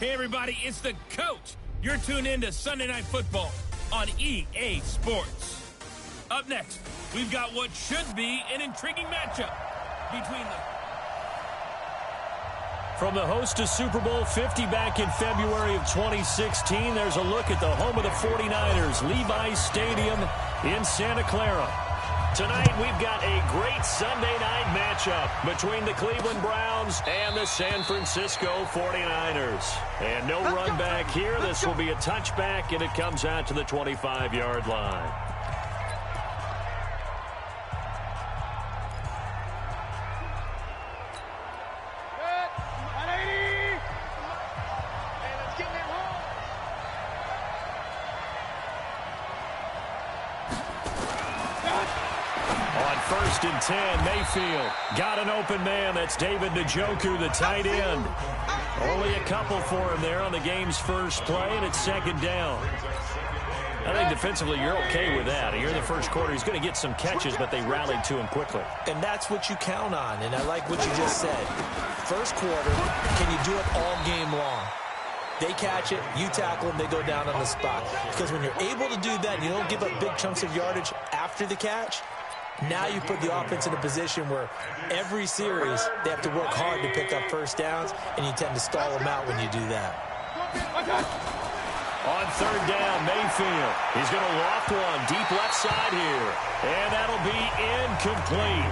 Hey everybody, it's the coach. You're tuned in to Sunday Night Football on EA Sports. Up next, we've got what should be an intriguing matchup between the... From the host to Super Bowl 50 back in February of 2016, there's a look at the home of the 49ers, Levi's Stadium in Santa Clara. Tonight, we've got a great Sunday night matchup between the Cleveland Browns and the San Francisco 49ers. And no run back here. This will be a touchback, and it comes out to the 25-yard line. First and 10, Mayfield got an open man. That's David Njoku, the tight end. Only a couple for him there on the game's first play, and it's second down. I think defensively you're okay with that. Here in the first quarter, he's going to get some catches, but they rallied to him quickly. And that's what you count on, and I like what you just said. First quarter, can you do it all game long? They catch it, you tackle them, they go down on the spot. Because when you're able to do that and you don't give up big chunks of yardage after the catch, now you put the offense in a position where every series they have to work hard to pick up first downs, and you tend to stall them out when you do that. On third down, Mayfield. He's going to loft one deep left side here, and that'll be incomplete.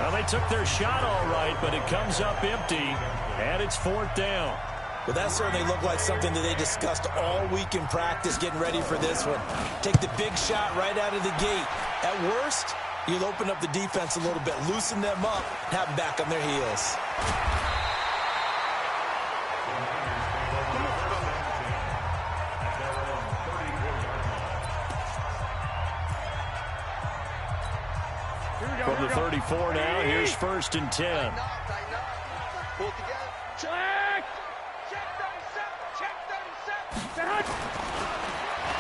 Well, they took their shot all right, but it comes up empty, and it's fourth down. Well, that certainly looked like something that they discussed all week in practice getting ready for this one. Take the big shot right out of the gate. At worst, you'll open up the defense a little bit, loosen them up, and have them back on their heels. From the 34 now, here's first and 10. Pull together. Check!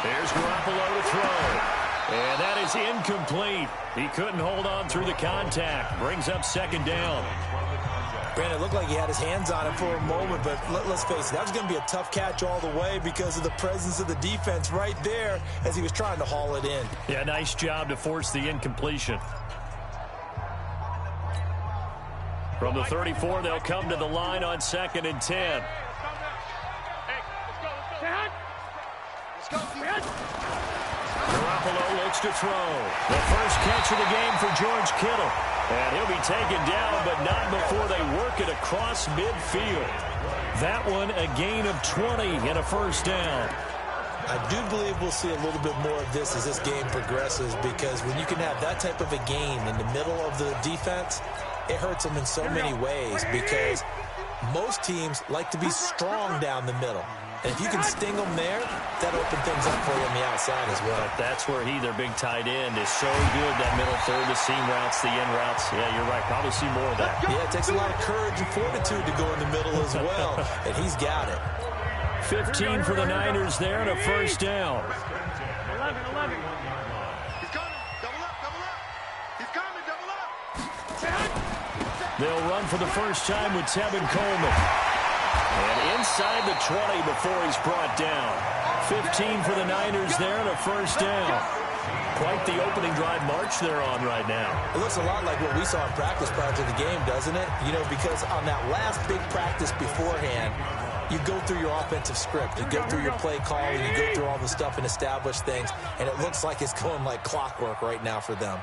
There's Garoppolo to throw. And that is incomplete. He couldn't hold on through the contact. Brings up second down. Brandon, it looked like he had his hands on it for a moment, but let's face it, that was going to be a tough catch all the way because of the presence of the defense right there as he was trying to haul it in. Yeah, nice job to force the incompletion. From the 34, they'll come to the line on second and 10. Garoppolo looks to throw. The first catch of the game for George Kittle. And he'll be taken down, but not before they work it across midfield. That one, a gain of 20 and a first down. I do believe we'll see a little bit more of this as this game progresses, because when you can have that type of a gain in the middle of the defense, it hurts them in so many ways, because most teams like to be strong down the middle. And if you can sting them there, that opens things up for you on the outside as well. But that's where their big tight end, is so good, that middle third, the seam routes, the in routes. Yeah, you're right. Probably see more of that. Yeah, it takes a lot of courage and fortitude to go in the middle as well, and he's got it. 15 for the Niners there and a first down. 11. He's coming. Double up. He's coming. Double up. They'll run for the first time with Tevin Coleman. And inside the 20 before he's brought down. 15 for the Niners there and a first down. Quite the opening drive march they're on right now. It looks a lot like what we saw in practice prior to the game, doesn't it? You know, because on that last big practice beforehand, you go through your offensive script, you go through your play calling, you go through all the stuff and establish things, and it looks like it's going like clockwork right now for them.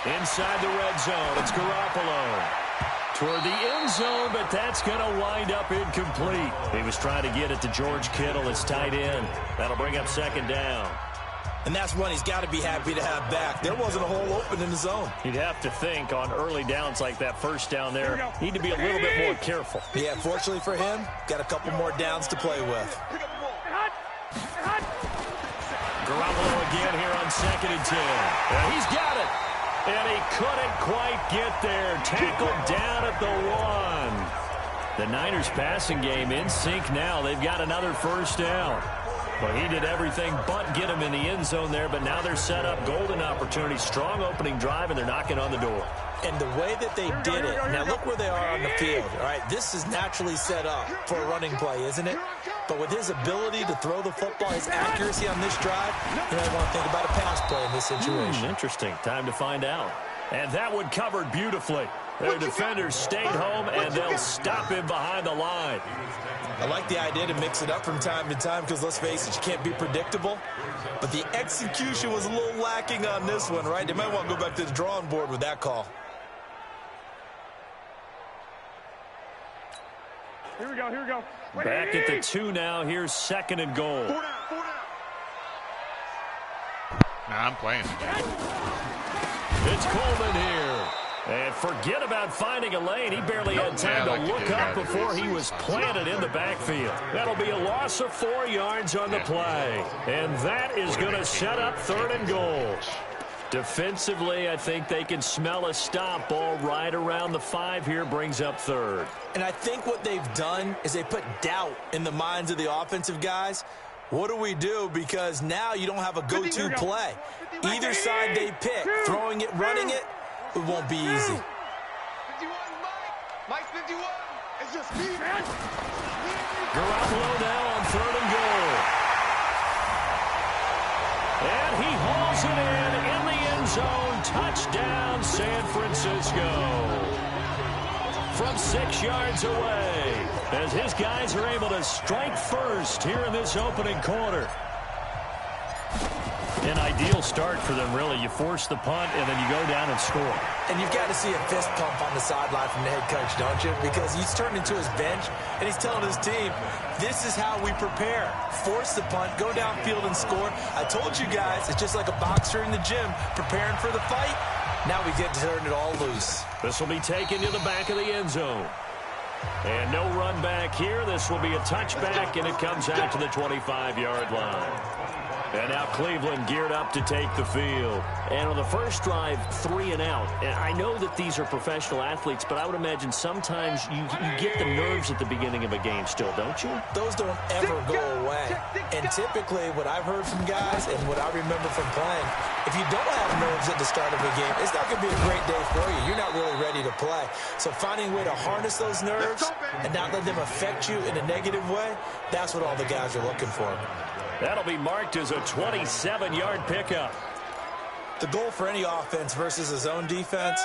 Inside the red zone, it's Garoppolo. Toward the end zone, but that's going to wind up incomplete. He was trying to get it to George Kittle, his tight end. That'll bring up second down. And that's one he's got to be happy to have back. There wasn't a hole open in the zone. You'd have to think on early downs like that first down there, need to be a little bit more careful. Yeah, fortunately for him, got a couple more downs to play with. Garoppolo again here on 2nd and 10. And he's got it. And he couldn't quite get there. Tackled down at the 1. The Niners passing game in sync now. They've got another first down. Well, he did everything but get him in the end zone there, but now they're set up. Golden opportunity, strong opening drive, and they're knocking on the door. And the way that they did it, now look where they are on the field. All right, this is naturally set up for a running play, isn't it? But with his ability to throw the football, his accuracy on this drive, you might want to think about a pass play in this situation. Interesting. Time to find out. And that one covered beautifully. Their defenders stayed home, and they'll stop him behind the line. I like the idea to mix it up from time to time because, let's face it, you can't be predictable. But the execution was a little lacking on this one, right? They might want to go back to the drawing board with that call. Here we go, here we go. Back at the 2 now. Here's 2nd and goal. Nah, I'm playing. It's Coleman here. And forget about finding a lane. He barely had time to look up before he was planted in the backfield. That'll be a loss of 4 yards on the play. And that is going to set up 3rd and goal. Defensively, I think they can smell a stop. Ball right around the 5 here, brings up 3rd. And I think what they've done is they put doubt in the minds of the offensive guys. What do we do? Because now you don't have a go-to play. Either side they pick, throwing it, running it, it won't be easy. 51, Mike 51. It's just me, man. Garoppolo now on 3rd and goal. And he hauls it in the end zone. Touchdown, San Francisco. From 6 yards away, as his guys are able to strike first here in this opening quarter. An ideal start for them, really. You force the punt, and then you go down and score. And you've got to see a fist pump on the sideline from the head coach, don't you? Because he's turned into his bench, and he's telling his team, this is how we prepare. Force the punt, go downfield and score. I told you guys, it's just like a boxer in the gym preparing for the fight. Now we get to turn it all loose. This will be taken to the back of the end zone. And no run back here. This will be a touchback, and it comes out to the 25-yard line. And now Cleveland geared up to take the field. And on the first drive, 3 and out. And I know that these are professional athletes, but I would imagine sometimes you get the nerves at the beginning of a game still, don't you? Those don't ever go away. And typically what I've heard from guys and what I remember from playing, if you don't have nerves at the start of a game, it's not going to be a great day for you. You're not really ready to play. So finding a way to harness those nerves and not let them affect you in a negative way, that's what all the guys are looking for. That'll be marked as a 27-yard pickup. The goal for any offense versus a zone defense,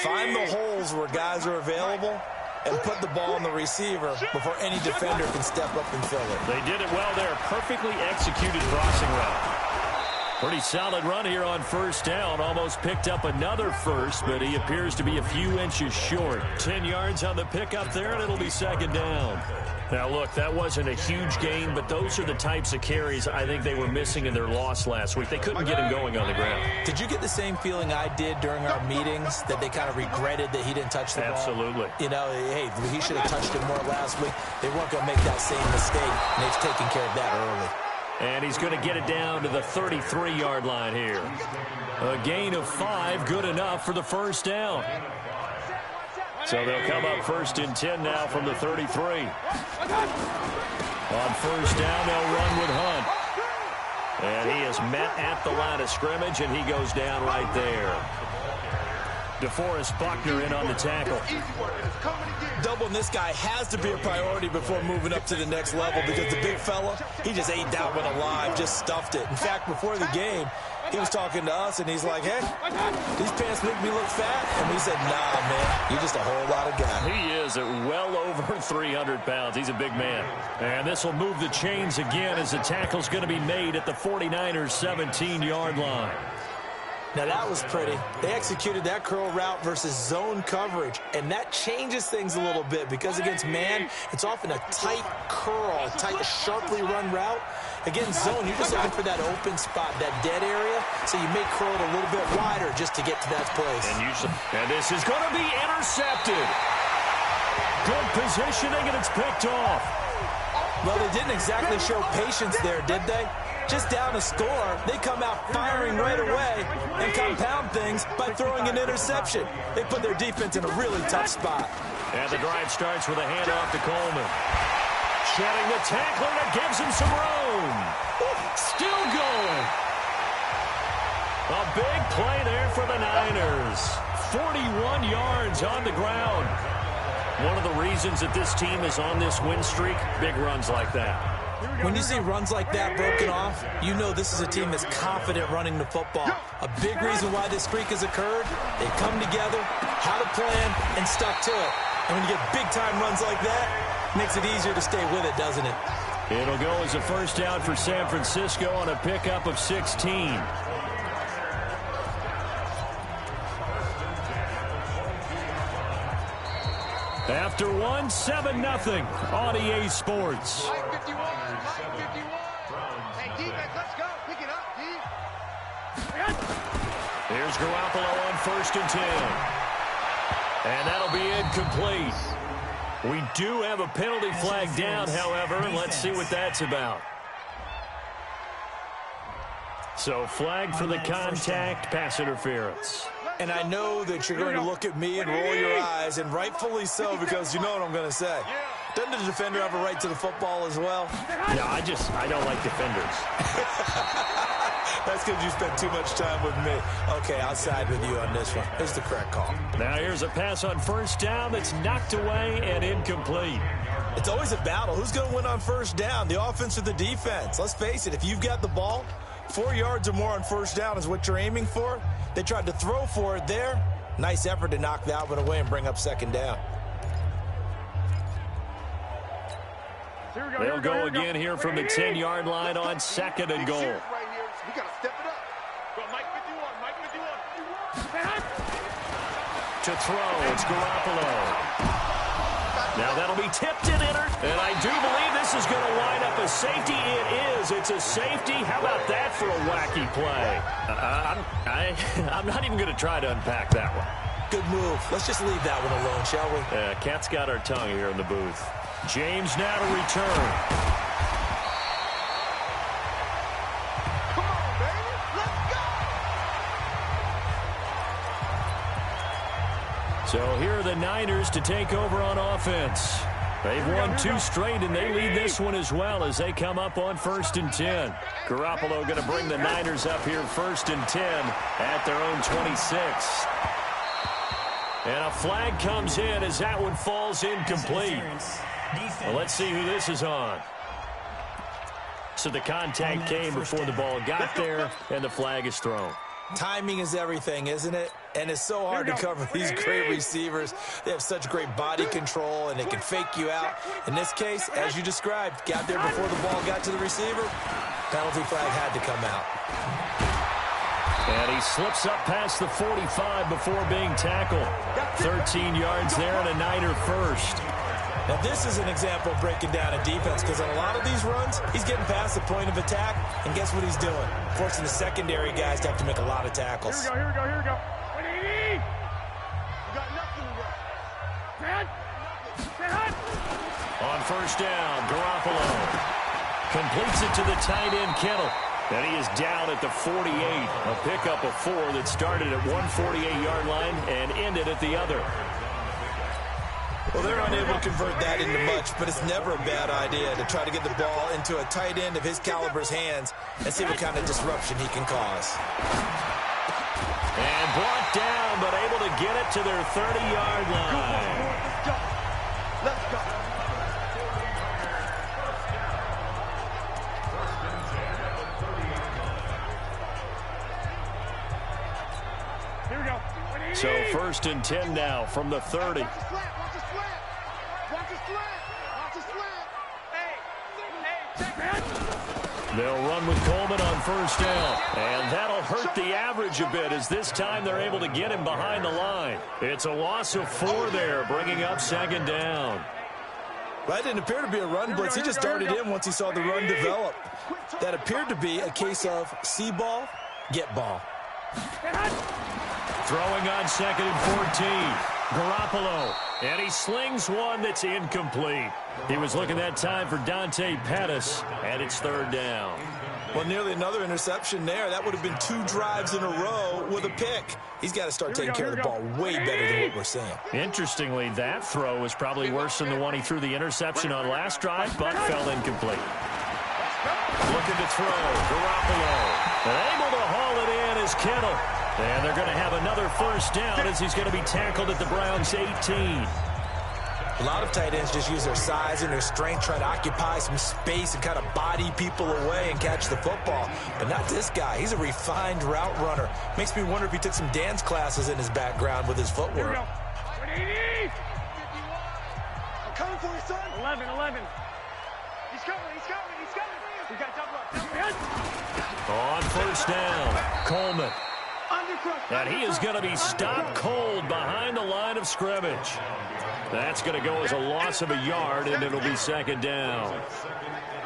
find the holes where guys are available and put the ball on the receiver before any defender can step up and fill it. They did it well there. Perfectly executed crossing route. Pretty solid run here on first down. Almost picked up another first, but he appears to be a few inches short. 10 yards on the pickup there, and it'll be 2nd down. Now, look, that wasn't a huge gain, but those are the types of carries I think they were missing in their loss last week. They couldn't get him going on the ground. Did you get the same feeling I did during our meetings, that they kind of regretted that he didn't touch the ball? Absolutely. You know, hey, he should have touched it more last week. They weren't going to make that same mistake, and they've taken care of that early. And he's going to get it down to the 33-yard line here. A gain of 5, good enough for the first down. So they'll come up 1st and 10 now from the 33. On first down, they'll run with Hunt. And he is met at the line of scrimmage, and he goes down right there. DeForest Buckner in on the tackle. Doubling this guy has to be a priority before moving up to the next level, because the big fella, he just ate that one alive, just stuffed it. In fact, before the game, he was talking to us, and he's like, hey, these pants make me look fat. And we said, nah, man, you're just a whole lot of guy. He is at well over 300 pounds. He's a big man. And this will move the chains again as the tackle's going to be made at the 49ers' 17-yard line. Now that was pretty. They executed that curl route versus zone coverage, and that changes things a little bit because against man, it's often a tight curl, a tight, sharply run route. Against zone, you're just looking for that open spot, that dead area, so you may curl it a little bit wider just to get to that place. And this is going to be intercepted. Good positioning, and it's picked off. Well, they didn't exactly show patience there, did they? Just down a score, they come out firing right away and compound things by throwing an interception. They put their defense in a really tough spot. And the drive starts with a handoff to Coleman. Shedding the tackler that gives him some room. Still going. A big play there for the Niners. 41 yards on the ground. One of the reasons that this team is on this win streak, big runs like that. When you see runs like that broken off, you know this is a team that's confident running the football. A big reason why this streak has occurred, they come together, had a plan, and stuck to it. And when you get big-time runs like that, it makes it easier to stay with it, doesn't it? It'll go as a first down for San Francisco on a pickup of 16. After one, 7-0 on EA Sports. Mike 51, Mike 51. Hey, defense, let's go. Pick it up, D. Here's Garoppolo on 1st and 10. And that'll be incomplete. We do have a penalty flag down, however. Let's see what that's about. So flag for the contact, pass interference. And I know that you're going to look at me and roll your eyes, and rightfully so, because you know what I'm going to say. Doesn't the defender have a right to the football as well? No, I don't like defenders. That's because you spent too much time with me. Okay, I'll side with you on this one. Here's the correct call. Now here's a pass on 1st down that's knocked away and incomplete. It's always a battle. Who's going to win on 1st down, the offense or the defense? Let's face it, if you've got the ball, 4 yards or more on 1st down is what you're aiming for. They tried to throw for it there. Nice effort to knock that one away and bring up 2nd down. They'll go again here from the 10-yard line on 2nd and goal. We got to step it up. Go, Mike 51, Mike 51. To throw, it's Garoppolo. Now that'll be tipped and entered. And I do believe this is going to wind up a safety. It is. It's a safety. How about that for a wacky play? I'm not even going to try to unpack that one. Good move. Let's just leave that one alone, shall we? Cat's got our tongue here in the booth. James now to return. Come on, baby. Let's go. So here are the Niners to take over on offense. They've won 2 straight, and they lead this one as well as they come up on 1st and 10. Garoppolo going to bring the Niners up here 1st and 10 at their own 26. And a flag comes in as that one falls incomplete. Well, let's see who this is on. So the contact came before the ball got there, and the flag is thrown. Timing is everything, isn't it? And it's so hard to cover these great receivers. They have such great body control, and they can fake you out. In this case, as you described, got there before the ball got to the receiver. Penalty flag had to come out. And he slips up past the 45 before being tackled. 13 yards there and a Niner first. Now, this is an example of breaking down a defense because on a lot of these runs, he's getting past the point of attack, and guess what he's doing? Forcing the secondary guys to have to make a lot of tackles. Here we go. 180. You got nothing left. On 1st down, Garoppolo completes it to the tight end, Kittle. And he is down at the 48. A pickup of 4 that started at one 48-yard line and ended at the other. Well, they're unable to convert that into much, but it's never a bad idea to try to get the ball into a tight end of his caliber's hands and see what kind of disruption he can cause. And brought down, but able to get it to their 30-yard line. Let's go. Here we go. So 1st and 10 now from the 30. Watch the slant. Watch the slant. Hey, check, man. They'll run with Coleman on first down. And that'll hurt the average a bit as this time they're able to get him behind the line. It's a loss of 4 there, bringing up second down. That didn't appear to be a run blitz. He just darted in once he saw the run develop. That appeared to be a case of see ball, get ball. Throwing on 2nd and 14. Garoppolo. And he slings one that's incomplete. He was looking that time for Dante Pettis, and it's 3rd down. Well, nearly another interception there. That would have been 2 drives in a row with a pick. He's got to start taking care of the ball way better than what we're seeing. Interestingly, that throw was probably worse than the one he threw the interception on last drive, but fell incomplete. Looking to throw. Garoppolo. And able to haul it in is Kittle. And they're going to have another first down as he's going to be tackled at the Browns' 18. A lot of tight ends just use their size and their strength, try to occupy some space and kind of body people away and catch the football. But not this guy. He's a refined route runner. Makes me wonder if he took some dance classes in his background with his footwork. I'm coming for you, son. 11. He's coming. We got double up. On first down, Coleman. And he is going to be stopped cold behind the line of scrimmage. That's going to go as a loss of a yard, and it'll be 2nd down.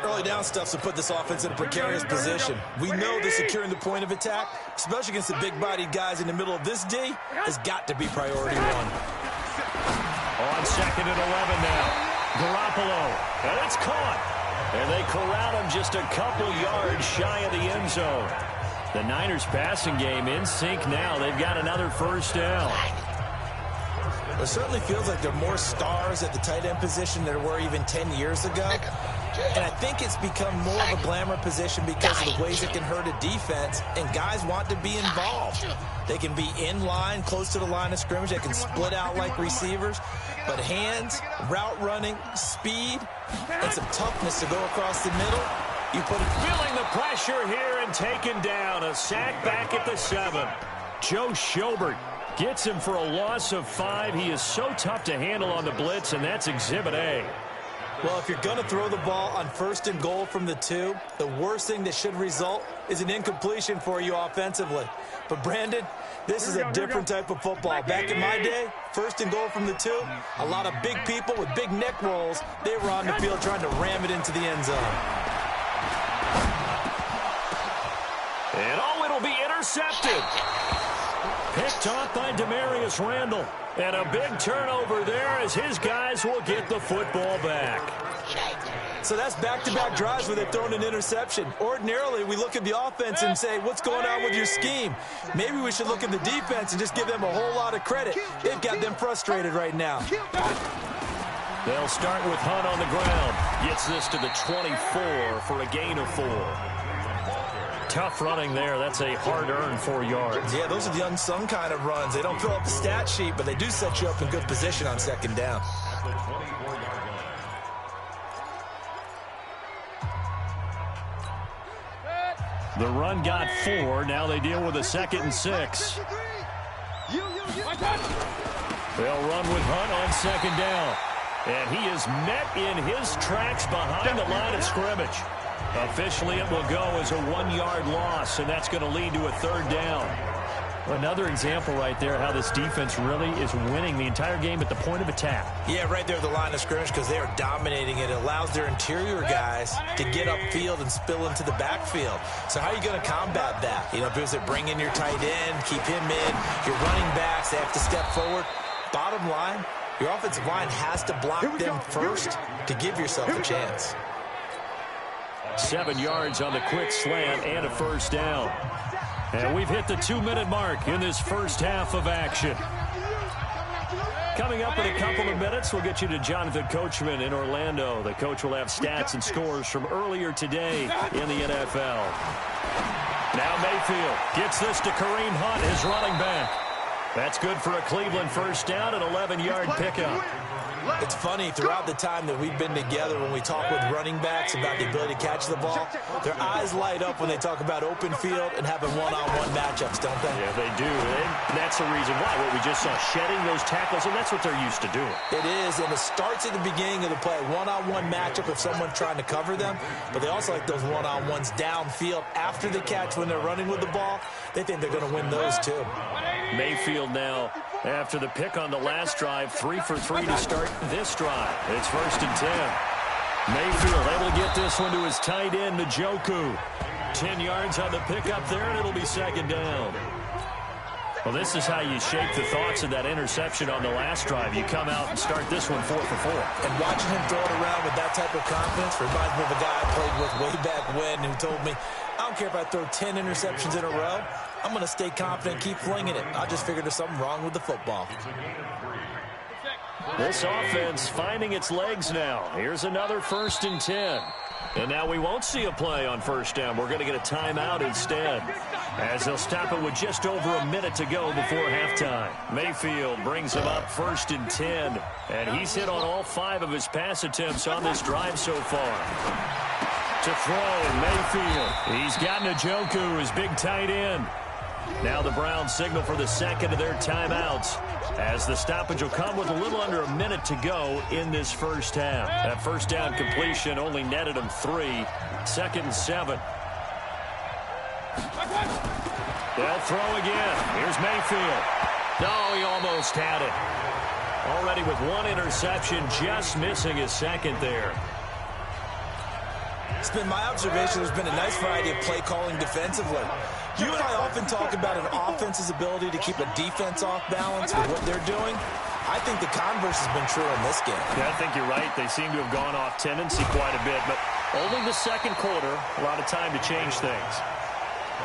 Early down stuff to put this offense in a precarious position. We know that securing the point of attack, especially against the big-bodied guys in the middle of this D, has got to be priority 1. On 2nd and 11 now. Garoppolo. And it's caught. And they corral him just a couple yards shy of the end zone. The Niners passing game in sync now. They've got another first down. It certainly feels like there are more stars at the tight end position than there were even 10 years ago. And I think it's become more of a glamour position because of the ways it can hurt a defense, and guys want to be involved. They can be in line, close to the line of scrimmage. They can split out like receivers. But hands, route running, speed, and some toughness to go across the middle. You put it. Feeling the pressure here and taken down. A sack back at the 7. Joe Schobert gets him for a loss of 5. He is so tough to handle on the blitz, and that's Exhibit A. Well, if you're going to throw the ball on 1st and goal from the 2, the worst thing that should result is an incompletion for you offensively. But, Brandon, this is a different type of football. Back in my day, 1st and goal from the 2, a lot of big people with big neck rolls, they were on the field trying to ram it into the end zone. And it'll be intercepted. Picked off by Demarius Randall. And a big turnover there as his guys will get the football back. So that's back-to-back drives where they've thrown an interception. Ordinarily, we look at the offense and say, what's going on with your scheme? Maybe we should look at the defense and just give them a whole lot of credit. They've got them frustrated right now. They'll start with Hunt on the ground. Gets this to the 24 for a gain of 4. Tough running there. That's a hard-earned 4 yards. Yeah, those are the unsung kind of runs. They don't fill up the stat sheet, but they do set you up in good position on 2nd down. The run got 4. Now they deal with a 2nd and 6. They'll run with Hunt on 2nd down. And he is met in his tracks behind the line of scrimmage. Officially, it will go as a 1-yard loss, and that's going to lead to a 3rd down. Another example right there how this defense really is winning the entire game at the point of attack. Yeah, right there at the line of scrimmage because they are dominating it. It allows their interior guys to get upfield and spill into the backfield. So how are you going to combat that? You know, because they bring in your tight end, keep him in. Your running backs, they have to step forward. Bottom line, your offensive line has to block them first to give yourself a chance. 7 yards on the quick slant and a first down. And we've hit the 2-minute mark in this first half of action. Coming up in a couple of minutes, we'll get you to Jonathan Coachman in Orlando. The coach will have stats and scores from earlier today in the NFL. Now Mayfield gets this to Kareem Hunt, his running back. That's good for a Cleveland first down, an 11-yard pickup. It's funny, throughout the time that we've been together, when we talk with running backs about the ability to catch the ball, their eyes light up when they talk about open field and having one-on-one matchups, don't they? Yeah, they do. And that's the reason why. What we just saw, shedding those tackles, and that's what they're used to doing. It is, and it starts at the beginning of the play, one-on-one matchup if someone's trying to cover them, but they also like those one-on-ones downfield after the catch when they're running with the ball. They think they're going to win those too. Mayfield now, after the pick on the last drive, 3 for 3 to start this drive. It's 1st and 10. Mayfield able to get this one to his tight end, Njoku. 10 yards on the pickup there, and it'll be 2nd down. Well, this is how you shape the thoughts of that interception on the last drive. You come out and start this one 4 for 4. And watching him throw it around with that type of confidence reminds me of a guy I played with way back when who told me, I don't care if I throw 10 interceptions in a row. I'm going to stay confident, keep flinging it. I just figured there's something wrong with the football. This offense finding its legs now. Here's another 1st and 10. And now we won't see a play on 1st down. We're going to get a timeout instead, as they'll stop it with just over a minute to go before halftime. Mayfield brings him up 1st and 10, and he's hit on all 5 of his pass attempts on this drive so far. To throw, Mayfield. He's got Njoku, his big tight end. Now the Browns signal for the second of their timeouts, as the stoppage will come with a little under a minute to go in this first half. That 1st down completion only netted him 3. 2nd and 7. They'll throw again. Here's Mayfield. No, he almost had it. Already with 1 interception, just missing his 2nd there. It's been my observation there's been a nice variety of play calling defensively. You and I often talk about an offense's ability to keep a defense off balance with what they're doing. I think the converse has been true in this game. Yeah, I think you're right. They seem to have gone off tendency quite a bit, but only the 2nd quarter, a lot of time to change things.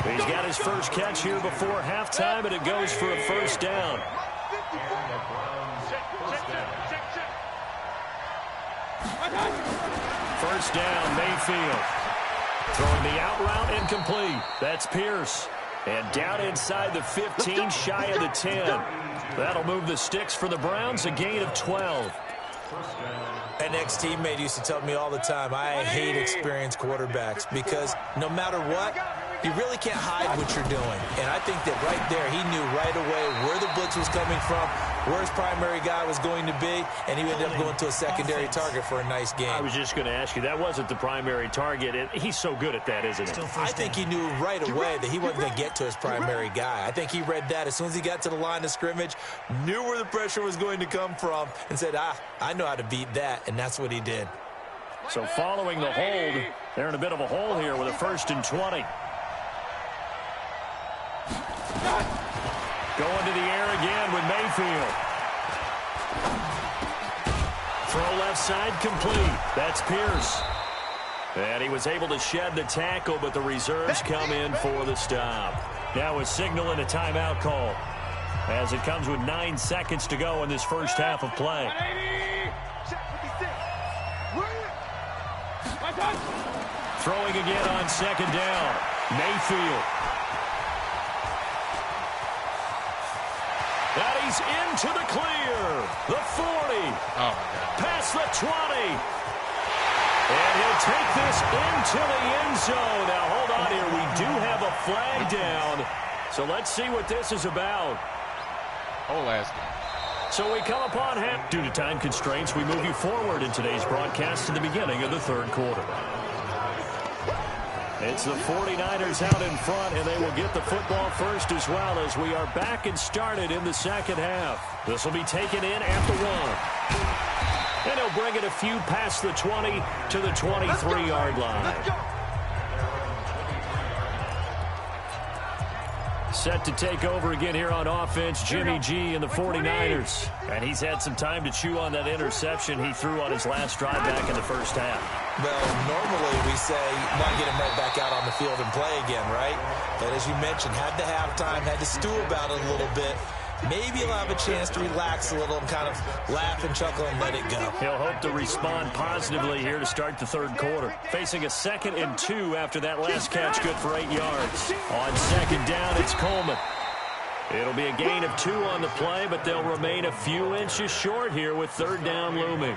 He's got his first catch here before halftime, and it goes for a 1st down. First down, Mayfield. Throwing the out route, incomplete. That's Pierce. And down inside the 15, shy of the 10. That'll move the sticks for the Browns, a gain of 12. An ex-teammate used to tell me all the time, I hate experienced quarterbacks because no matter what, you really can't hide what you're doing. And I think that right there, he knew right away where the blitz was coming from, where his primary guy was going to be, and he ended up going to a secondary target for a nice game. I was just going to ask you, that wasn't the primary target. He's so good at that, isn't he? I think he knew right away that he wasn't going to get to his primary guy. I think he read that as soon as he got to the line of scrimmage, knew where the pressure was going to come from, and said, I know how to beat that, and that's what he did. So following the hold, they're in a bit of a hole here with a 1st and 20. Going to the air again with Mayfield. Throw left side complete. That's Pierce. And he was able to shed the tackle, but the reserves come in for the stop. Now a signal and a timeout call, as it comes with 9 seconds to go in this first half of play. Throwing again on 2nd down. Mayfield. And he's into the clear. The 40. Oh, my God. Past the 20. And he'll take this into the end zone. Now, hold on here. We do have a flag down. So let's see what this is about. Whole last game. So we come upon half. Due to time constraints, we move you forward in today's broadcast to the beginning of the 3rd quarter. It's the 49ers out in front, and they will get the football first as well, as we are back and started in the 2nd half. This will be taken in at the 1. And he'll bring it a few past the 20 to the 23-yard line. Set to take over again here on offense, Jimmy G and the 49ers. And he's had some time to chew on that interception he threw on his last drive back in the first half. Well, normally we say, why get him right back out on the field and play again, right? But as you mentioned, had the halftime, had to stew about it a little bit. Maybe he'll have a chance to relax a little and kind of laugh and chuckle and let it go. He'll hope to respond positively here to start the 3rd quarter. Facing a 2nd and 2 after that last catch, good for 8 yards. On 2nd down, it's Coleman. It'll be a gain of 2 on the play, but they'll remain a few inches short here with 3rd down looming.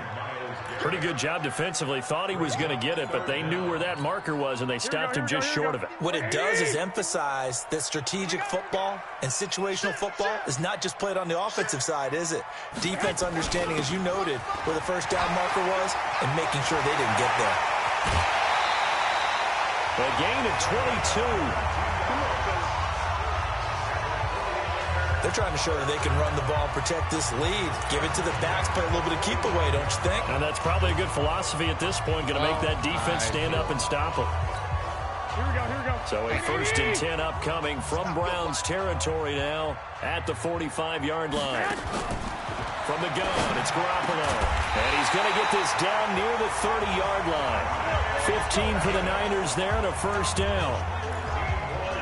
Pretty good job defensively. Thought he was going to get it, but they knew where that marker was, and they stopped him just short of it. What it does is emphasize that strategic football and situational football is not just played on the offensive side, is it? Defense understanding, as you noted, where the 1st down marker was and making sure they didn't get there. A gain of 22. They're trying to show that they can run the ball and protect this lead. Give it to the backs, play a little bit of keep away, don't you think? And that's probably a good philosophy at this point, going to make that defense stand up and stop them. Here we go. So a 1st and 10 upcoming from Browns territory now at the 45-yard line. From the gun, it's Garoppolo. And he's going to get this down near the 30-yard line. 15 for the Niners there and a 1st down.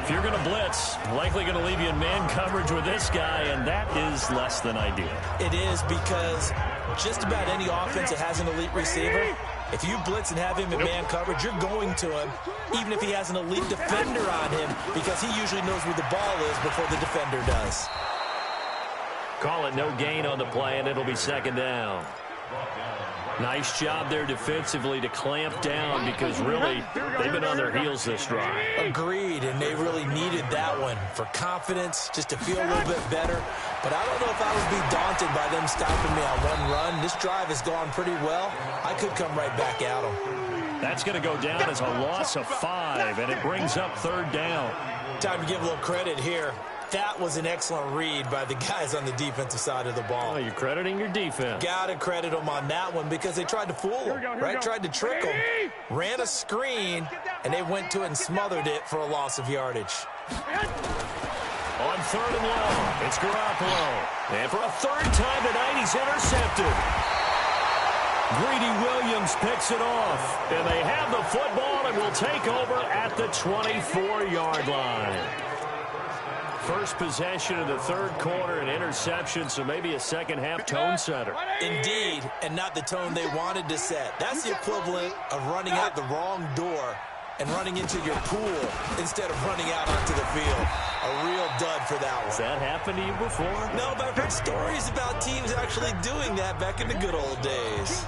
If you're going to blitz, likely going to leave you in man coverage with this guy, and that is less than ideal. It is, because just about any offense that has an elite receiver, if you blitz and have him in man coverage, you're going to him, even if he has an elite defender on him, because he usually knows where the ball is before the defender does. Call it no gain on the play, and it'll be 2nd down. Nice job there defensively to clamp down, because really they've been on their heels this drive. Agreed, and they really needed that one for confidence, just to feel a little bit better. But I don't know if I would be daunted by them stopping me on one run. This drive has gone pretty well. I could come right back at them. That's going to go down as a loss of 5, and it brings up 3rd down. Time to give a little credit here. That was an excellent read by the guys on the defensive side of the ball. Oh, you're crediting your defense. Got to credit them on that one, because they tried to fool them, right? Tried to trick them, ran a screen, and they went to it and smothered it for a loss of yardage. On 3rd and long, it's Garoppolo. And for a 3rd time tonight, he's intercepted. Greedy Williams picks it off, and they have the football and will take over at the 24-yard line. First possession of the 3rd quarter, an interception, so maybe a second-half tone setter. Indeed, and not the tone they wanted to set. That's the equivalent of running out the wrong door and running into your pool instead of running out onto the field. A real dud for that one. Has that happened to you before? No, but I've heard stories about teams actually doing that back in the good old days.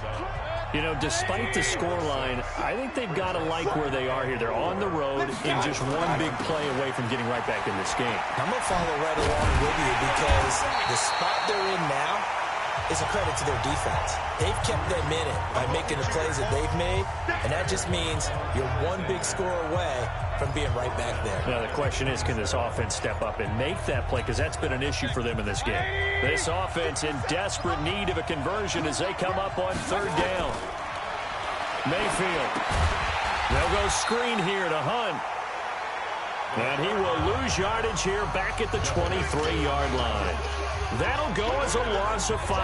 You know, despite the scoreline, I think they've got to like where they are here. They're on the road and just one big play away from getting right back in this game. I'm going to follow right along with you, because the spot they're in now is a credit to their defense. They've kept them in it by making the plays that they've made, and that just means you're one big score away from being right back there. Now, the question is, can this offense step up and make that play? Because that's been an issue for them in this game. This offense in desperate need of a conversion as they come up on 3rd down. Mayfield. They'll go screen here to Hunt. And he will lose yardage here back at the 23-yard line. That'll go as a loss of 5.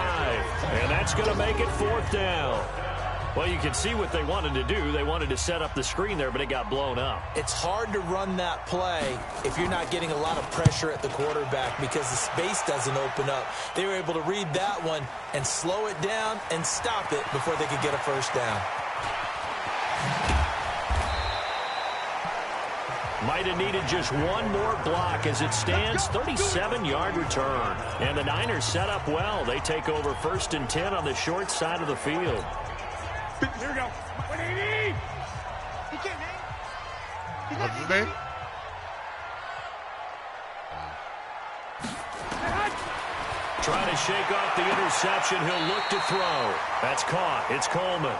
And that's going to make it 4th down. Well, you can see what they wanted to do. They wanted to set up the screen there, but it got blown up. It's hard to run that play if you're not getting a lot of pressure at the quarterback, because the space doesn't open up. They were able to read that one and slow it down and stop it before they could get a 1st down. Might have needed just one more block as it stands. 37-yard return. And the Niners set up well. They take over 1st and 10 on the short side of the field. Here we go. 180. He can't name. What's his name? Trying to shake off the interception. He'll look to throw. That's caught. It's Coleman.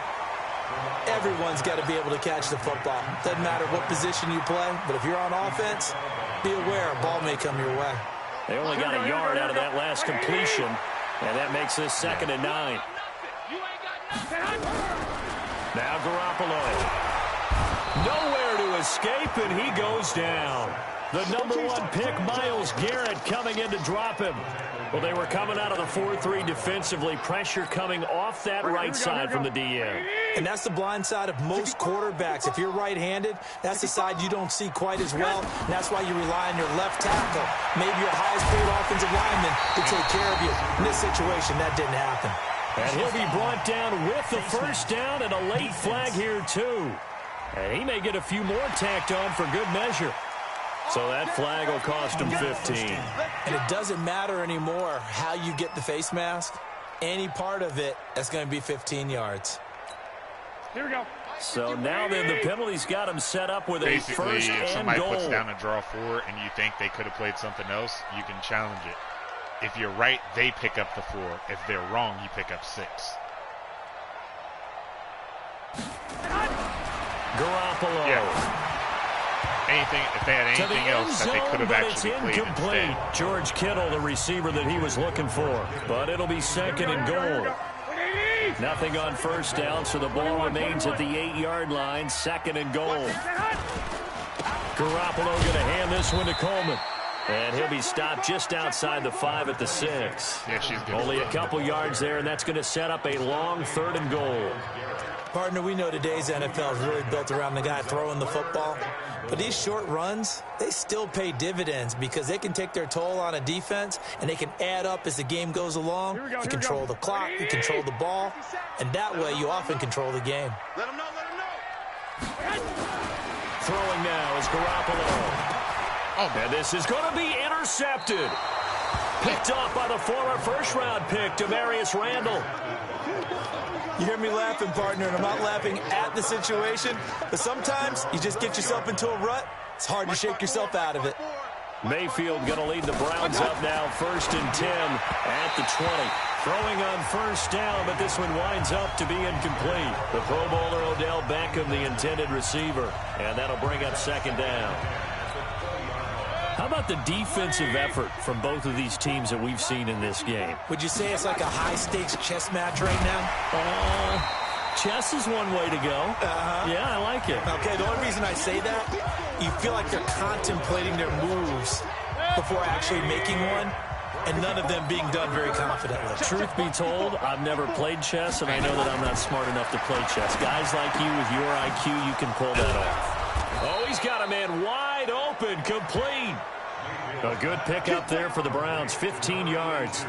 Everyone's got to be able to catch the football. Doesn't matter what position you play, but if you're on offense, be aware a ball may come your way. They only got a yard out of that last completion, and that makes this 2nd and 9. Now Garoppolo. Nowhere to escape, and he goes down. The number 1 pick, Myles Garrett, coming in to drop him. Well, they were coming out of the 4-3 defensively. Pressure coming off that right side from the DM. And that's the blind side of most quarterbacks. If you're right-handed, that's the side you don't see quite as well. And that's why you rely on your left tackle, maybe your highest-paid offensive lineman, to take care of you. In this situation, that didn't happen. And he'll be brought down with the 1st down and a late flag here, too. And he may get a few more tacked on for good measure. So that flag will cost him 15. And it doesn't matter anymore how you get the face mask. Any part of it, that's going to be 15 yards. Here we go. So now then the penalty's got him set up with a first Basically, if and somebody goal. puts down a draw 4 and you think they could have played something else, you can challenge it. If you're right, they pick up the 4. If they're wrong, you pick up 6. Garoppolo. Yeah. If they had anything else that they could have actually played instead. George Kittle, the receiver that he was looking for. But it'll be second and goal. Nothing on first down, so the ball remains at the 8-yard line. Second and goal. Garoppolo going to hand this one to Coleman. And he'll be stopped just outside the 5 at the 6. Yeah, she's good. Only a couple yards there, and that's going to set up a long third and goal. Partner, we know today's NFL is really built around the guy throwing the football. But these short runs, they still pay dividends because they can take their toll on a defense, and they can add up as the game goes along. You control the clock, you control the ball, and that way you often control the game. Let him know, let him know. Throwing now is Garoppolo. And this is going to be intercepted. Picked off by the former first-round pick, Demarius Randall. You hear me laughing, partner, and I'm not laughing at the situation, but sometimes you just get yourself into a rut. It's hard to shake yourself out of it. Mayfield going to lead the Browns up now, 1st and 10 at the 20. Throwing on first down, but this one winds up to be incomplete. The Pro Bowler Odell Beckham, the intended receiver, and that'll bring up second down. How about the defensive effort from both of these teams that we've seen in this game? Would you say it's like a high-stakes chess match right now? Chess is one way to go. Yeah, I like it. Okay, the only reason I say that, you feel like they're contemplating their moves before actually making one, and none of them being done very confidently. Truth be told, I've never played chess, and I know that I'm not smart enough to play chess. Guys like you with your IQ, you can pull that off. Oh, he's got a man wide open, complete. A good pickup there for the Browns, 15 yards.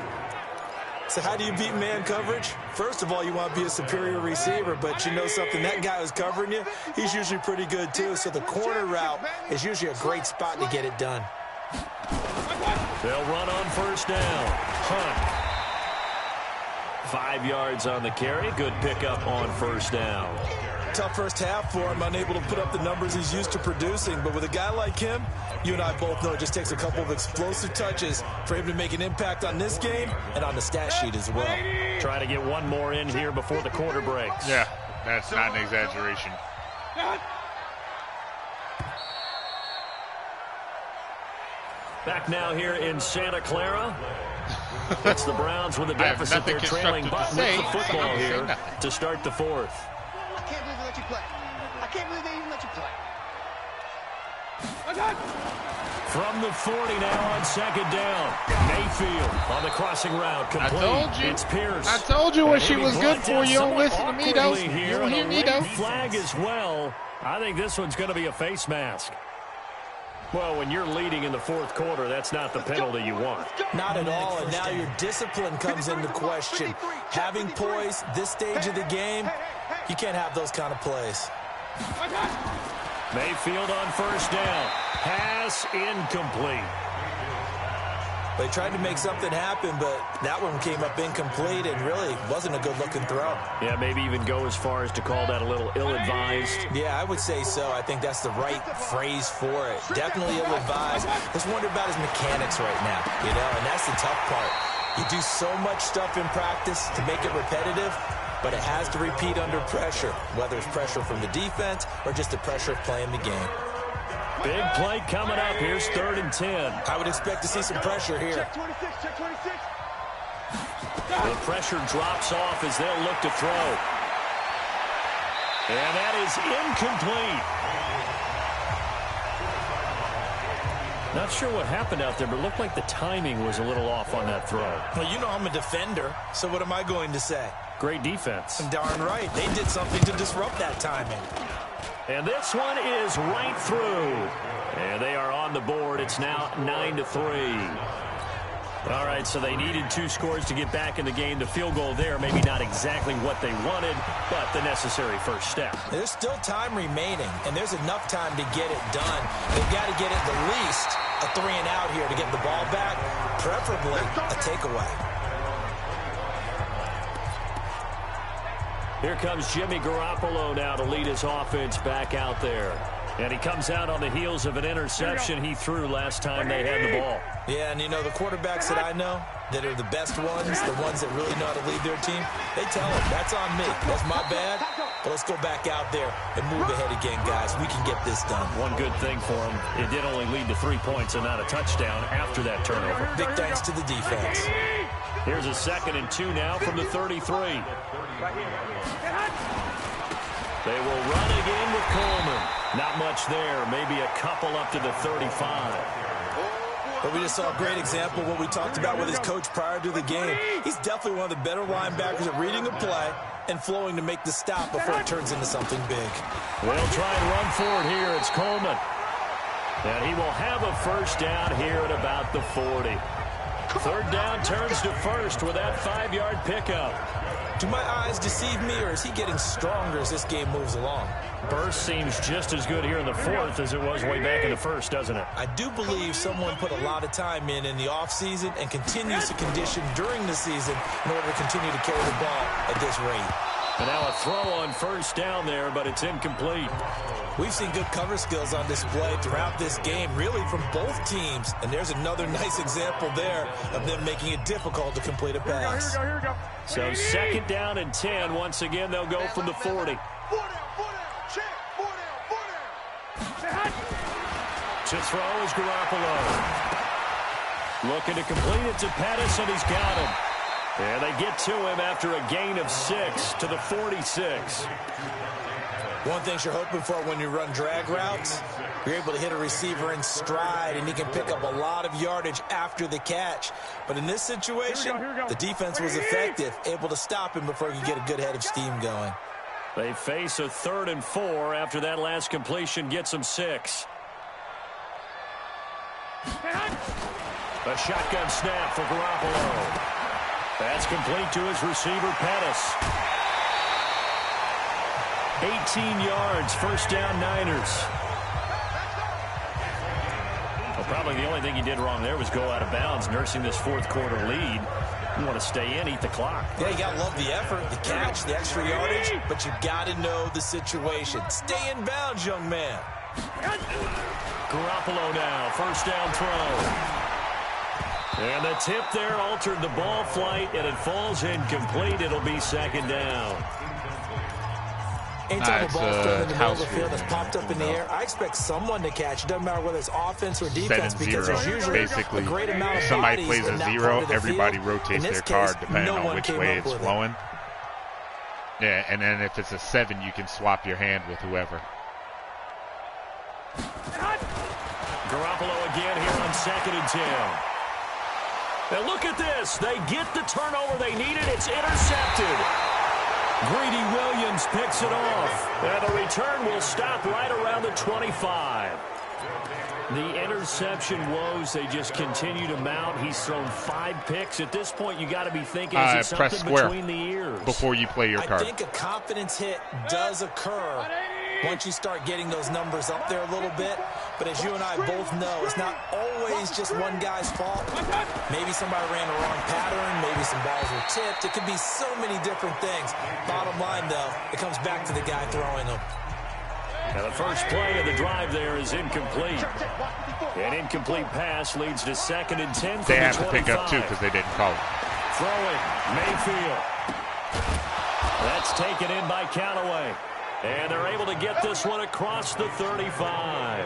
So how do you beat man coverage? First of all, you want to be a superior receiver, but you know something, that guy who's covering you, he's usually pretty good too. So the corner route is usually a great spot to get it done. They'll run on first down. Hunt. 5 yards on the carry. Good pickup on first down. Tough first half for him, unable to put up the numbers he's used to producing. But with a guy like him, you and I both know it just takes a couple of explosive touches for him to make an impact on this game and on the stat sheet as well. Try to get one more in here before the quarter breaks. Yeah, that's not an exaggeration. Back now here in Santa Clara. It's the Browns with a deficit. They're trailing, but with the football here to start the fourth. I can't believe they let you play. I can't believe they even let you play. From the 40 now on second down. Mayfield on the crossing route. Complete. I told you. It's Pierce. I told you what she was good for. You don't Somewhat listen to me, though. awkwardly You here, don't hear and a me, though. late flag as well. I think this one's going to be a face mask. Well, when you're leading in the fourth quarter, that's not the penalty you want. Not at all, and now your discipline comes into question. Having poise this stage of the game, you can't have those kind of plays. Mayfield on first down. Pass incomplete. They tried to make something happen, but that one came up incomplete and really wasn't a good-looking throw. Yeah, maybe even go as far as to call that a little ill-advised. Yeah, I would say so. I think that's the right phrase for it. Definitely ill-advised. Just wonder about his mechanics right now, you know, and that's the tough part. You do so much stuff in practice to make it repetitive, but it has to repeat under pressure, whether it's pressure from the defense or just the pressure of playing the game. Big play coming up. Here's 3rd and 10. I would expect to see some pressure here. Check 26, check 26. The pressure drops off as they'll look to throw. And that is incomplete. Not sure what happened out there, but it looked like the timing was a little off on that throw. Well, you know I'm a defender, so what am I going to say? Great defense. Darn right. They did something to disrupt that timing. And this one is right through. And they are on the board. It's now 9-3. All right, so they needed 2 scores to get back in the game. The field goal there, maybe not exactly what they wanted, but the necessary first step. There's still time remaining, and there's enough time to get it done. They've got to get at the least a 3-and-out here to get the ball back, preferably a takeaway. Here comes Jimmy Garoppolo now to lead his offense back out there. And he comes out on the heels of an interception he threw last time they had the ball. Yeah, and you know, the quarterbacks that I know that are the best ones, the ones that really know how to lead their team, they tell them, that's on me. That's my bad. But let's go back out there and move ahead again, guys. We can get this done. One good thing for him, it did only lead to 3 points and not a touchdown after that turnover. Big thanks to the defense. Here's a 2nd and 2 now from the 33. They will run again with Coleman. Not much there. Maybe a couple up to the 35. But we just saw a great example of what we talked about with his coach prior to the game. He's definitely one of the better linebackers at reading a play and flowing to make the stop before it turns into something big. They'll try and run for it here. It's Coleman. And he will have a first down here at about the 40. 3rd down turns to first with that 5-yard pickup. Do my eyes deceive me, or is he getting stronger as this game moves along? Burst seems just as good here in the 4th as it was way back in the 1st, doesn't it? I do believe someone put a lot of time in the offseason and continues to condition during the season in order to continue to carry the ball at this rate. And now a throw on first down there, but it's incomplete. We've seen good cover skills on display throughout this game, really from both teams. And there's another nice example there of them making it difficult to complete a pass. Here we go. So 2nd down and 10. Once again, they'll go from the 40. 4 down, check, 4 down. To throw is Garoppolo. Looking to complete it to Pettis, and he's got him. And they get to him after a gain of 6 to the 46. One thing you're hoping for when you run drag routes, you're able to hit a receiver in stride, and he can pick up a lot of yardage after the catch. But in this situation, the defense was effective, able to stop him before he could get a good head of steam going. They face a 3rd and 4 after that last completion gets them 6. A shotgun snap for Garoppolo. That's complete to his receiver, Pettis. 18 yards, first down Niners. Well, probably the only thing he did wrong there was go out of bounds, nursing this 4th quarter lead. You want to stay in, eat the clock. Yeah, you got to love the effort, the catch, the extra yardage, but you got to know the situation. Stay in bounds, young man. Garoppolo now, first down throw. And the tip there altered the ball flight, and it falls incomplete. It'll be 2nd down. Anytime a ball's thrown in the middle of the field that's popped up in the air, I expect someone to catch. It doesn't matter whether it's offense or defense, because there's usually basically, a great amount of if somebody bodies plays a in that 0, part of the everybody field. rotates In their this card case, depending no on one which came way up it's with flowing. Yeah, and then if it's a 7, you can swap your hand with whoever. Garoppolo again here on 2nd and 10. Now look at this. They get the turnover they needed. It's intercepted. Greedy Williams picks it off. And the return will stop right around the 25. The interception woes, they just continue to mount. He's thrown 5 picks. At this point, you got to be thinking, is it something press square between the ears? Before you play your card. I think a confidence hit does occur once you start getting those numbers up there a little bit. But as you and I both know, it's not always just one guy's fault. Maybe somebody ran the wrong pattern. Maybe some balls were tipped. It could be so many different things. Bottom line, though, it comes back to the guy throwing them. Now the first play of the drive there is incomplete. An incomplete pass leads to 2nd and 10 from They have the to pick up 2 because they didn't call it. Throwing, Mayfield. That's taken in by Callaway. And they're able to get this one across the 35.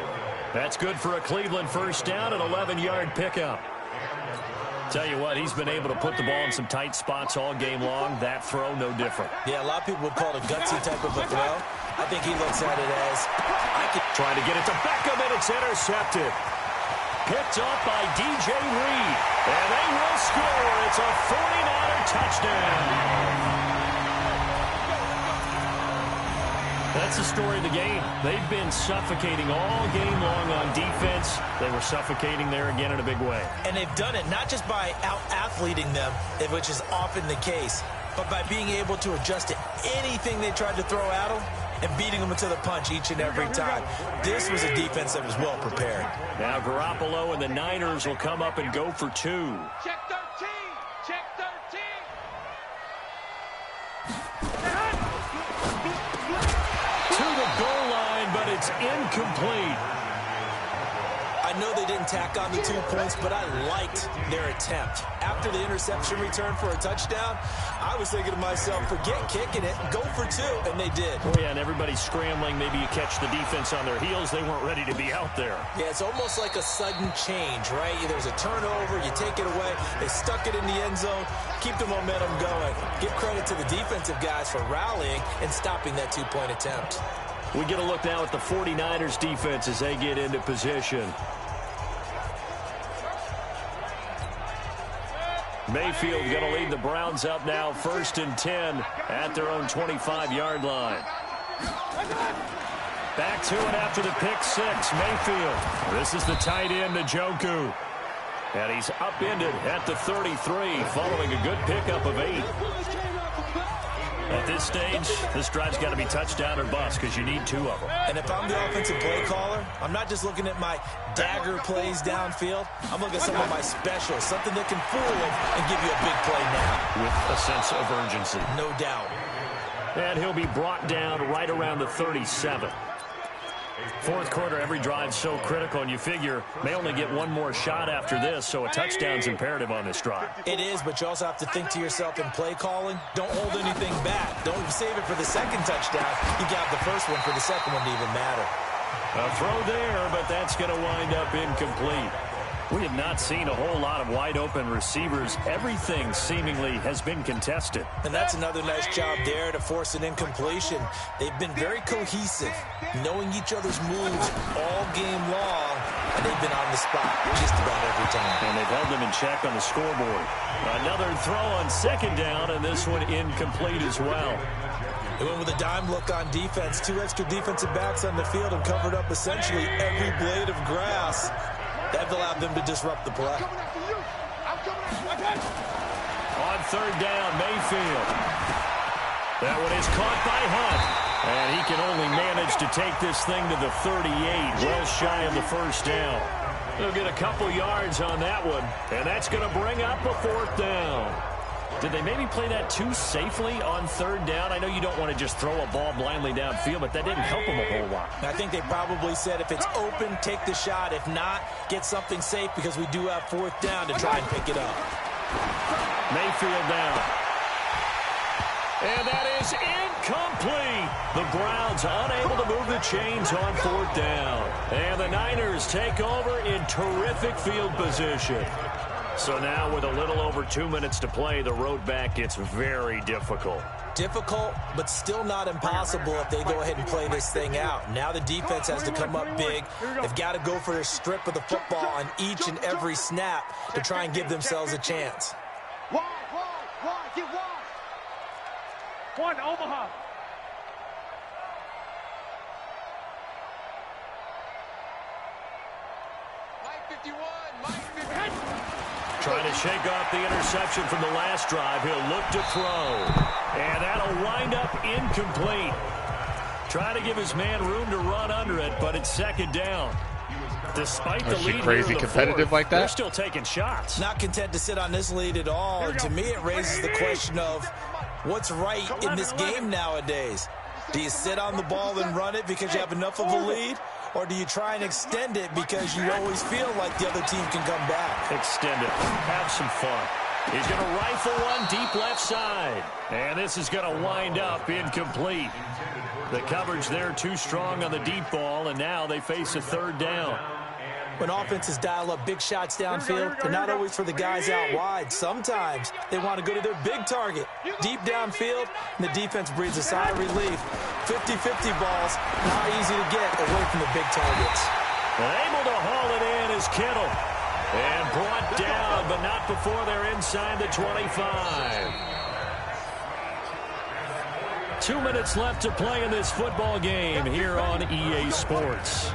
That's good for a Cleveland first down, an 11-yard pickup. Tell you what, he's been able to put the ball in some tight spots all game long. That throw, no different. Yeah, a lot of people would call it a gutsy type of a throw. I think he looks at it as, I could try to get it to Beckham, and it's intercepted. Picked up by DJ Reed. And they will score. It's a 49er touchdown. That's the story of the game. They've been suffocating all game long on defense. They were suffocating there again in a big way. And they've done it not just by out-athleting them, which is often the case, but by being able to adjust to anything they tried to throw at them and beating them to the punch each and every time. This was a defense that was well prepared. Now Garoppolo and the Niners will come up and go for 2. Check 13. Check 13. To the goal line, but it's incomplete. I know they didn't tack on the 2 points, but I liked their attempt. After the interception return for a touchdown, I was thinking to myself, forget kicking it, go for 2, and they did. Oh, yeah, and everybody's scrambling. Maybe you catch the defense on their heels. They weren't ready to be out there. Yeah, it's almost like a sudden change, right? There's a turnover, you take it away, they stuck it in the end zone, keep the momentum going. Give credit to the defensive guys for rallying and stopping that 2-point attempt. We get a look now at the 49ers defense as they get into position. Mayfield going to lead the Browns up now, 1st and 10 at their own 25-yard line. Back to it after the pick 6, Mayfield. This is the tight end, Njoku. And he's upended at the 33, following a good pickup of 8. At this stage, this drive's got to be touchdown or bust because you need 2 of them. And if I'm the offensive play caller, I'm not just looking at my dagger plays downfield. I'm looking at some of my specials, something that can fool them and give you a big play now. With a sense of urgency. No doubt. And he'll be brought down right around the 37. 4th quarter, every drive's so critical, and you figure may only get 1 more shot after this, so a touchdown's imperative on this drive. It is, but you also have to think to yourself in play calling, don't hold anything back. Don't save it for the 2nd touchdown. You got the 1st one for the 2nd one to even matter. A throw there, but that's going to wind up incomplete. We have not seen a whole lot of wide-open receivers. Everything seemingly has been contested. And that's another nice job there to force an incompletion. They've been very cohesive, knowing each other's moves all game long, and they've been on the spot just about every time. And they've held them in check on the scoreboard. Another throw on 2nd down, and this one incomplete as well. They went with a dime look on defense. 2 extra defensive backs on the field and covered up essentially every blade of grass. That allowed them to disrupt the play. On 3rd down, Mayfield. That one is caught by Hunt. And he can only manage to take this thing to the 38, well shy of the 1st down. They'll get a couple yards on that one, and that's going to bring up a 4th down. Did they maybe play that too safely on 3rd down? I know you don't want to just throw a ball blindly downfield, but that didn't help them a whole lot. I think they probably said if it's open, take the shot. If not, get something safe because we do have 4th down to try and pick it up. Mayfield down. And that is incomplete. The Browns unable to move the chains on 4th down. And the Niners take over in terrific field position. So now with a little over 2 minutes to play, the road back gets very difficult. Difficult, but still not impossible if they go ahead and play this thing out. Now the defense has to come up big. They've got to go for a strip of the football on each and every snap to try and give themselves a chance. Wide, get wide. 1, Omaha. Mike 51, Mike 51. Trying to shake off the interception from the last drive. He'll look to throw. And that'll wind up incomplete. Trying to give his man room to run under it, but it's 2nd down. Despite the lead, crazy competitive like that. They're still taking shots. Not content to sit on this lead at all. And to me, it raises the question of what's right in this game nowadays. Do you sit on the ball and run it because you have enough of a lead? Or do you try and extend it because you always feel like the other team can come back? Extend it. Have some fun. He's going to rifle one deep left side. And this is going to wind up incomplete. The coverage there too strong on the deep ball, and now they face a 3rd down. When offenses dial up big shots downfield, they're not always for the guys out wide. Sometimes they want to go to their big target, deep downfield, and the defense breathes a sigh of relief. 50-50 balls, not easy to get away from the big targets. And able to haul it in is Kittle. And brought down, but not before they're inside the 25. 2 minutes left to play in this football game here on EA Sports.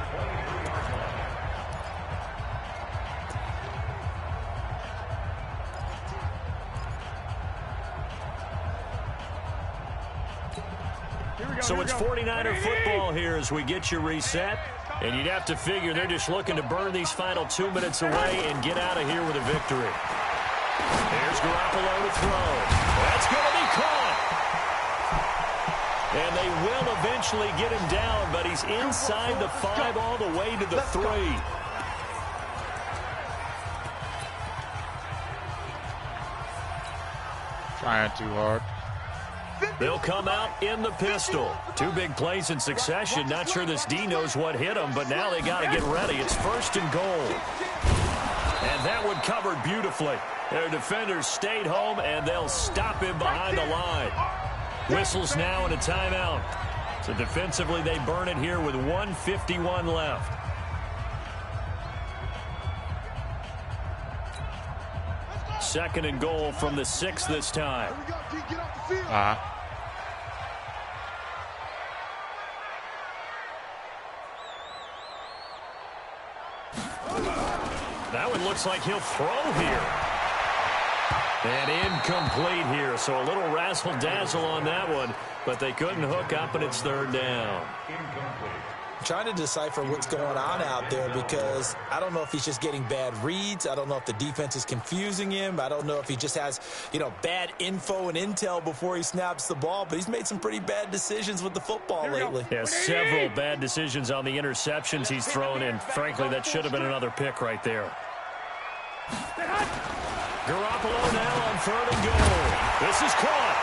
So it's 49er football here as we get you reset. And you'd have to figure they're just looking to burn these final 2 minutes away and get out of here with a victory. Here's Garoppolo to throw. That's going to be caught. And they will eventually get him down, but he's inside the 5 all the way to the 3. Trying too hard. They'll come out in the pistol. 2 big plays in succession. Not sure this D knows what hit them, but now they got to get ready. It's 1st and goal. And that one covered beautifully. Their defenders stayed home, and they'll stop him behind the line. Whistles now and a timeout. So defensively, they burn it here with 1:51 left. Second and goal from the 6 this time. That one looks like he'll throw here. And incomplete here. So a little razzle-dazzle on that one, but they couldn't hook up, and it's 3rd down. I'm trying to decipher what's going on out there because I don't know if he's just getting bad reads. I don't know if the defense is confusing him. I don't know if he just has, bad info and intel before he snaps the ball, but he's made some pretty bad decisions with the football lately. Yeah, several bad decisions on the interceptions he's thrown, and frankly, that should have been another pick right there. Garoppolo now on 3rd and goal. This is caught.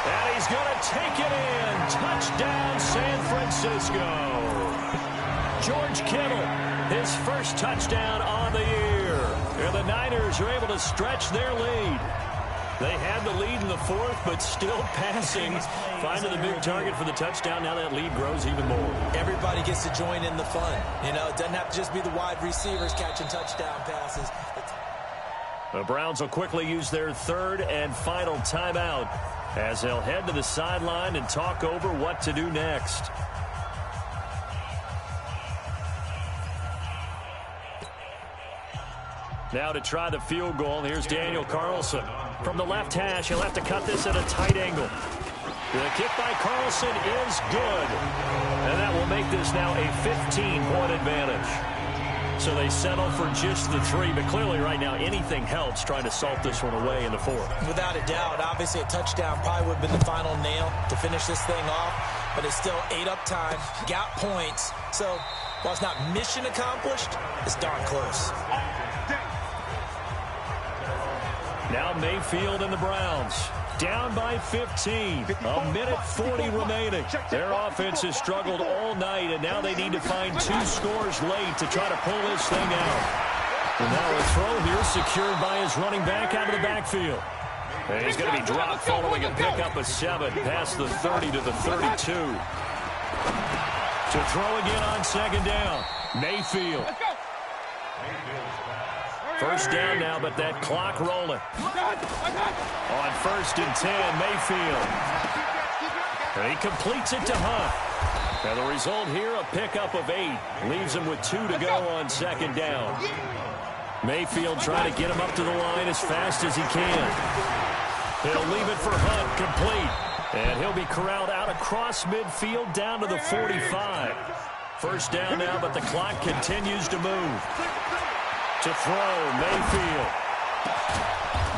And he's going to take it in. Touchdown, San Francisco. George Kittle, his first touchdown on the year. And the Niners are able to stretch their lead. They had the lead in the 4th, but still passing. Finding the big target for the touchdown. Now that lead grows even more. Everybody gets to join in the fun. It doesn't have to just be the wide receivers catching touchdown passes. The Browns will quickly use their 3rd and final timeout as they'll head to the sideline and talk over what to do next. Now to try the field goal, here's Daniel Carlson. From the left hash, he'll have to cut this at a tight angle. The kick by Carlson is good. And that will make this now a 15-point advantage. So they settle for just the 3, but clearly right now anything helps trying to salt this one away in the 4th. Without a doubt, obviously a touchdown probably would have been the final nail to finish this thing off, but it's still 8 up time, got points. So while it's not mission accomplished, it's darn close. Now Mayfield and the Browns. Down by 15. A minute 40 remaining. Their offense has struggled all night, and now they need to find 2 scores late to try to pull this thing out. And now a throw here secured by his running back out of the backfield. And he's going to be dropped following a pickup of 7 past the 30 to the 32. To throw again on 2nd down. Mayfield. First down now, but that clock rolling. On 1st and 10, Mayfield. And he completes it to Hunt. And the result here, a pickup of 8. Leaves him with 2 to go on 2nd down. Mayfield trying to get him up to the line as fast as he can. He'll leave it for Hunt, complete. And he'll be corralled out across midfield down to the 45. First down now, but the clock continues to move. To throw, Mayfield.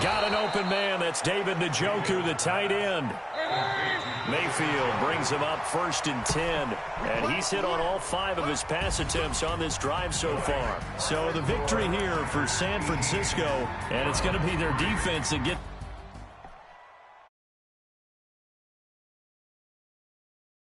Got an open man. That's David Njoku, the tight end. Mayfield brings him up 1st and 10. And he's hit on all 5 of his pass attempts on this drive so far. So the victory here for San Francisco. And it's going to be their defense that